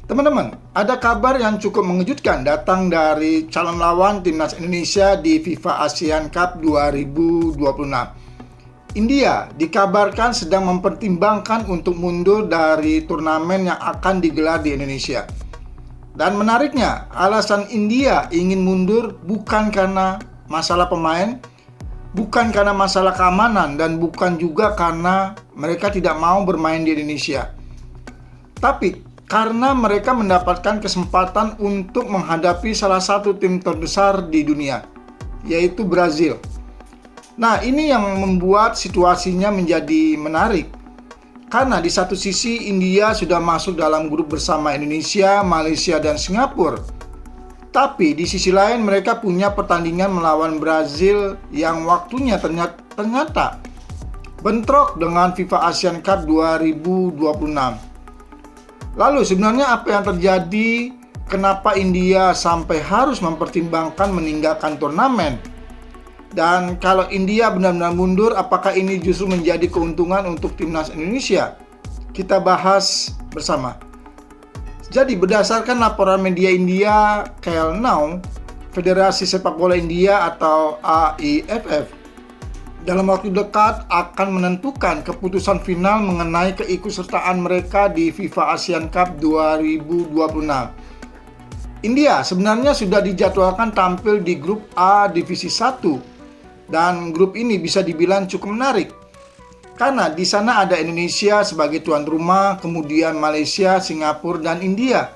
Teman-teman, ada kabar yang cukup mengejutkan datang dari calon lawan timnas Indonesia di FIFA ASEAN Cup 2026. India dikabarkan sedang mempertimbangkan untuk mundur dari turnamen yang akan digelar di Indonesia. Dan menariknya, alasan India ingin mundur bukan karena masalah pemain, bukan karena masalah keamanan, dan bukan juga karena mereka tidak mau bermain di Indonesia. Tapi karena mereka mendapatkan kesempatan untuk menghadapi salah satu tim terbesar di dunia, yaitu Brazil. Nah, ini yang membuat situasinya menjadi menarik. Karena di satu sisi India sudah masuk dalam grup bersama Indonesia, Malaysia, dan Singapura. Tapi di sisi lain mereka punya pertandingan melawan Brazil yang waktunya ternyata bentrok dengan FIFA ASEAN Cup 2026. Lalu sebenarnya apa yang terjadi? Kenapa India sampai harus mempertimbangkan meninggalkan turnamen? Dan kalau India benar-benar mundur, apakah ini justru menjadi keuntungan untuk timnas Indonesia? Kita bahas bersama. Jadi berdasarkan laporan media India, KL Now, Federasi Sepak Bola India atau AIFF, dalam waktu dekat akan menentukan keputusan final mengenai keikutsertaan mereka di FIFA ASEAN Cup 2026. India sebenarnya sudah dijadwalkan tampil di grup A Divisi 1 dan grup ini bisa dibilang cukup menarik. Karena di sana ada Indonesia sebagai tuan rumah, kemudian Malaysia, Singapura, dan India.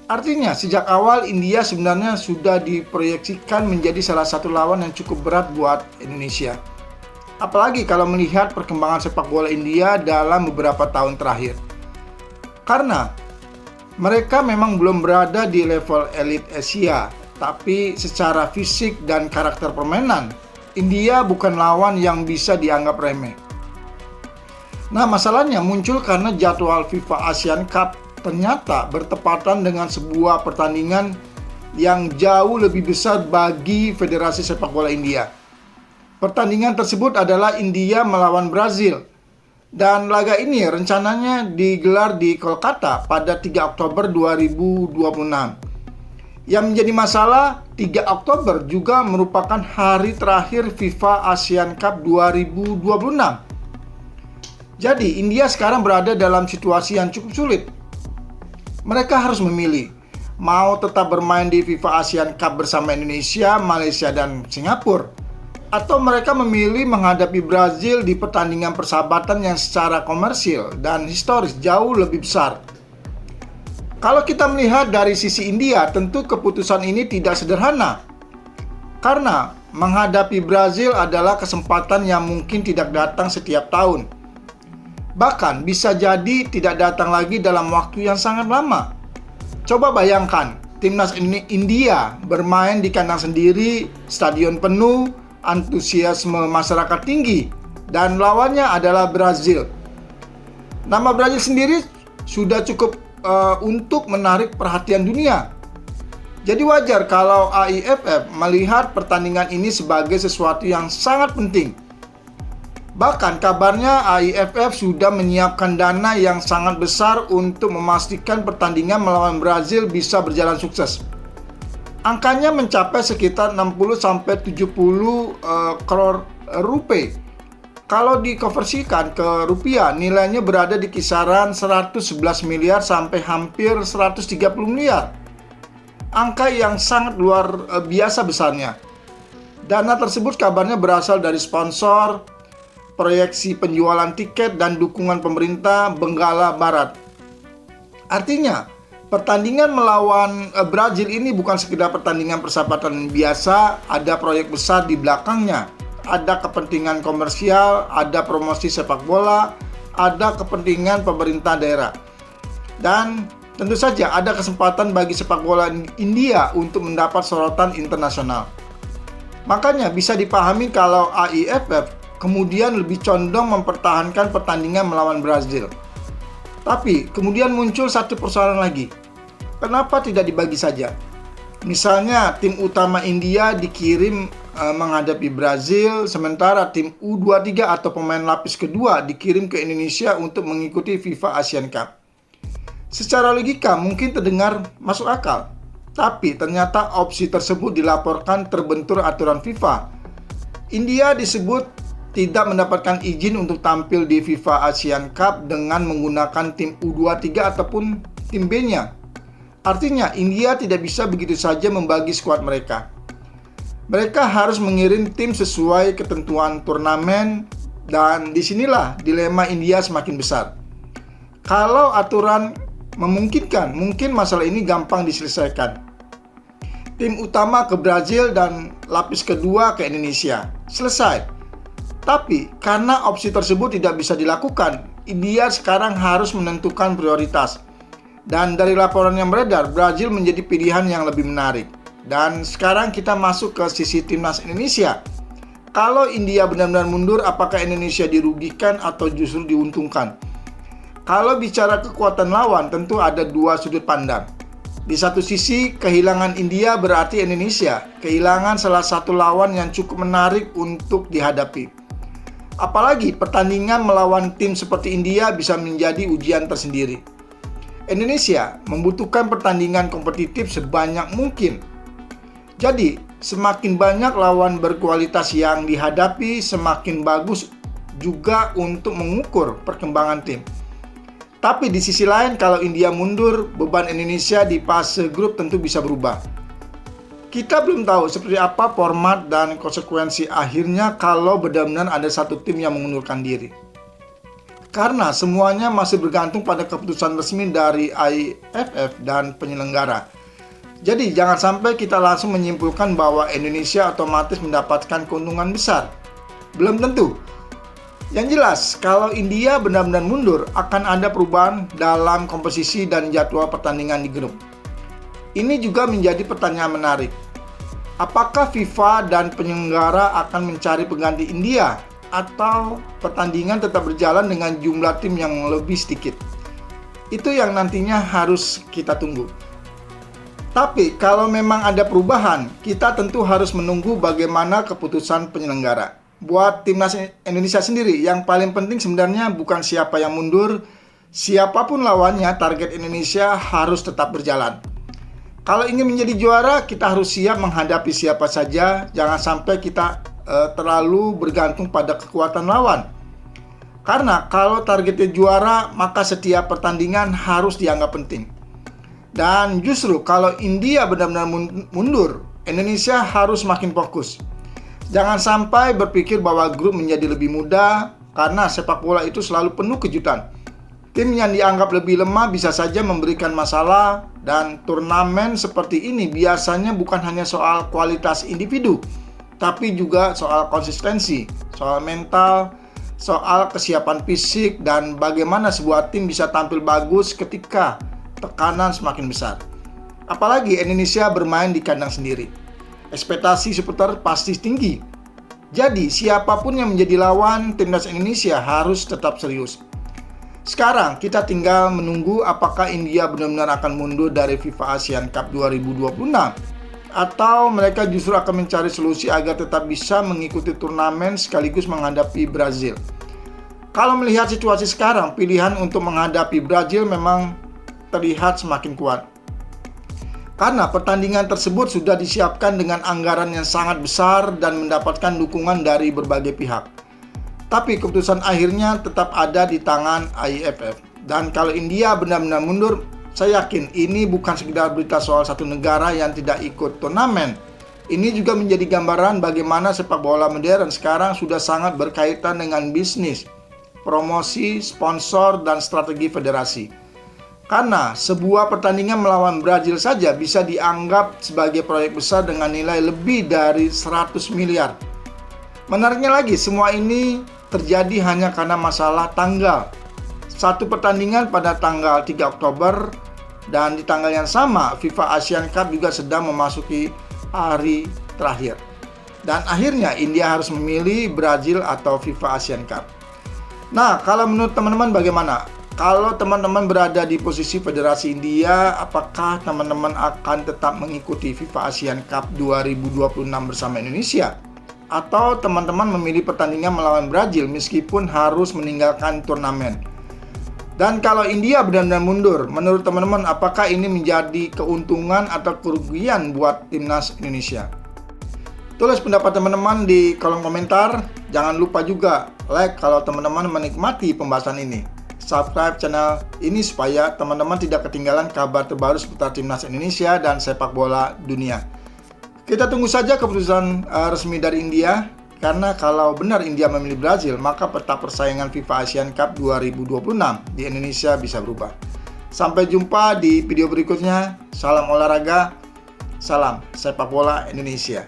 Artinya, sejak awal India sebenarnya sudah diproyeksikan menjadi salah satu lawan yang cukup berat buat Indonesia. Apalagi kalau melihat perkembangan sepak bola India dalam beberapa tahun terakhir. Karena mereka memang belum berada di level elit Asia, tapi secara fisik dan karakter permainan, India bukan lawan yang bisa dianggap remeh. Nah, masalahnya muncul karena jadwal FIFA ASEAN Cup ternyata bertepatan dengan sebuah pertandingan yang jauh lebih besar bagi Federasi Sepak Bola India. Pertandingan tersebut adalah India melawan Brazil. Dan laga ini rencananya digelar di Kolkata pada 3 Oktober 2026. Yang menjadi masalah, 3 Oktober juga merupakan hari terakhir FIFA ASEAN Cup 2026. Jadi, India sekarang berada dalam situasi yang cukup sulit. Mereka harus memilih, mau tetap bermain di FIFA ASEAN Cup bersama Indonesia, Malaysia, dan Singapura, atau mereka memilih menghadapi Brazil di pertandingan persahabatan yang secara komersil dan historis jauh lebih besar. Kalau kita melihat dari sisi India, tentu keputusan ini tidak sederhana. Karena menghadapi Brazil adalah kesempatan yang mungkin tidak datang setiap tahun. Bahkan bisa jadi tidak datang lagi dalam waktu yang sangat lama. Coba bayangkan, timnas India bermain di kandang sendiri, stadion penuh, antusiasme masyarakat tinggi, dan lawannya adalah Brazil. Nama Brazil sendiri sudah cukup untuk menarik perhatian dunia. Jadi wajar kalau AIFF melihat pertandingan ini sebagai sesuatu yang sangat penting. Bahkan kabarnya AIFF sudah menyiapkan dana yang sangat besar untuk memastikan pertandingan melawan Brazil bisa berjalan sukses. Angkanya mencapai sekitar 60-70 crore rupiah. Kalau dikonversikan ke rupiah, nilainya berada di kisaran 111 miliar sampai hampir 130 miliar. Angka yang sangat luar biasa besarnya. Dana tersebut kabarnya berasal dari sponsor, proyeksi penjualan tiket, dan dukungan pemerintah Benggala Barat. Artinya, pertandingan melawan Brazil ini bukan sekedar pertandingan persahabatan biasa, ada proyek besar di belakangnya. Ada kepentingan komersial, ada promosi sepak bola, ada kepentingan pemerintah daerah. Dan tentu saja ada kesempatan bagi sepak bola India untuk mendapat sorotan internasional. Makanya bisa dipahami kalau AIFF kemudian lebih condong mempertahankan pertandingan melawan Brazil. Tapi kemudian muncul satu persoalan lagi. Kenapa tidak dibagi saja? Misalnya tim utama India dikirim menghadapi Brazil, sementara tim U23 atau pemain lapis kedua dikirim ke Indonesia untuk mengikuti FIFA ASEAN Cup. Secara logika mungkin terdengar masuk akal, tapi ternyata opsi tersebut dilaporkan terbentur aturan FIFA. India disebut tidak mendapatkan izin untuk tampil di FIFA Asian Cup dengan menggunakan tim U23 ataupun tim B-nya. Artinya India tidak bisa begitu saja membagi skuad mereka. Mereka harus mengirim tim sesuai ketentuan turnamen, dan disinilah dilema India semakin besar. Kalau aturan memungkinkan, mungkin masalah ini gampang diselesaikan. Tim utama ke Brazil dan lapis kedua ke Indonesia. Selesai. Tapi karena opsi tersebut tidak bisa dilakukan, India sekarang harus menentukan prioritas. Dan dari laporan yang beredar, Brazil menjadi pilihan yang lebih menarik. Dan sekarang kita masuk ke sisi timnas Indonesia. Kalau India benar-benar mundur, apakah Indonesia dirugikan atau justru diuntungkan? Kalau bicara kekuatan lawan, tentu ada dua sudut pandang. Di satu sisi, kehilangan India berarti Indonesia kehilangan salah satu lawan yang cukup menarik untuk dihadapi. Apalagi pertandingan melawan tim seperti India bisa menjadi ujian tersendiri. Indonesia membutuhkan pertandingan kompetitif sebanyak mungkin. Jadi, semakin banyak lawan berkualitas yang dihadapi, semakin bagus juga untuk mengukur perkembangan tim. Tapi di sisi lain, kalau India mundur, beban Indonesia di fase grup tentu bisa berubah. Kita belum tahu seperti apa format dan konsekuensi akhirnya kalau benar-benar ada satu tim yang mengundurkan diri. Karena semuanya masih bergantung pada keputusan resmi dari AFF dan penyelenggara. Jadi jangan sampai kita langsung menyimpulkan bahwa Indonesia otomatis mendapatkan keuntungan besar. Belum tentu. Yang jelas, kalau India benar-benar mundur, akan ada perubahan dalam komposisi dan jadwal pertandingan di grup. Ini juga menjadi pertanyaan menarik. Apakah FIFA dan penyelenggara akan mencari pengganti India, atau pertandingan tetap berjalan dengan jumlah tim yang lebih sedikit? Itu yang nantinya harus kita tunggu. Tapi kalau memang ada perubahan, kita tentu harus menunggu bagaimana keputusan penyelenggara. Buat timnas Indonesia sendiri, yang paling penting sebenarnya bukan siapa yang mundur, siapapun lawannya, target Indonesia harus tetap berjalan. Kalau ingin menjadi juara, kita harus siap menghadapi siapa saja, jangan sampai kita terlalu bergantung pada kekuatan lawan. Karena kalau targetnya juara, maka setiap pertandingan harus dianggap penting. Dan justru kalau India benar-benar mundur, Indonesia harus makin fokus. Jangan sampai berpikir bahwa grup menjadi lebih mudah, karena sepak bola itu selalu penuh kejutan. Tim yang dianggap lebih lemah bisa saja memberikan masalah, dan turnamen seperti ini biasanya bukan hanya soal kualitas individu, tapi juga soal konsistensi, soal mental, soal kesiapan fisik, dan bagaimana sebuah tim bisa tampil bagus ketika tekanan semakin besar. Apalagi Indonesia bermain di kandang sendiri. Ekspektasi supporter pasti tinggi. Jadi, siapapun yang menjadi lawan timnas Indonesia harus tetap serius. Sekarang kita tinggal menunggu apakah India benar-benar akan mundur dari FIFA Asian Cup 2026 atau mereka justru akan mencari solusi agar tetap bisa mengikuti turnamen sekaligus menghadapi Brazil. Kalau melihat situasi sekarang, pilihan untuk menghadapi Brazil memang terlihat semakin kuat. Karena pertandingan tersebut sudah disiapkan dengan anggaran yang sangat besar dan mendapatkan dukungan dari berbagai pihak. Tapi keputusan akhirnya tetap ada di tangan AFF. Dan kalau India benar-benar mundur, saya yakin ini bukan sekedar berita soal satu negara yang tidak ikut turnamen. Ini juga menjadi gambaran bagaimana sepak bola modern sekarang sudah sangat berkaitan dengan bisnis, promosi, sponsor, dan strategi federasi. Karena sebuah pertandingan melawan Brazil saja bisa dianggap sebagai proyek besar dengan nilai lebih dari 100 miliar. Menariknya lagi, semua ini terjadi hanya karena masalah tanggal. Satu pertandingan pada tanggal 3 Oktober dan di tanggal yang sama FIFA Asian Cup juga sedang memasuki hari terakhir. Dan akhirnya India harus memilih Brazil atau FIFA Asian Cup. Nah, kalau menurut teman-teman bagaimana? Kalau teman-teman berada di posisi Federasi India, apakah teman-teman akan tetap mengikuti FIFA Asian Cup 2026 bersama Indonesia? Atau teman-teman memilih pertandingan melawan Brazil meskipun harus meninggalkan turnamen? Dan kalau India benar-benar mundur, menurut teman-teman apakah ini menjadi keuntungan atau kerugian buat timnas Indonesia? Tulis pendapat teman-teman di kolom komentar. Jangan lupa juga like kalau teman-teman menikmati pembahasan ini. Subscribe channel ini supaya teman-teman tidak ketinggalan kabar terbaru seputar timnas Indonesia dan sepak bola dunia. Kita tunggu saja keputusan resmi dari India, karena kalau benar India memilih Brazil, maka peta persaingan FIFA Asian Cup 2026 di Indonesia bisa berubah. Sampai jumpa di video berikutnya. Salam olahraga, salam sepak bola Indonesia.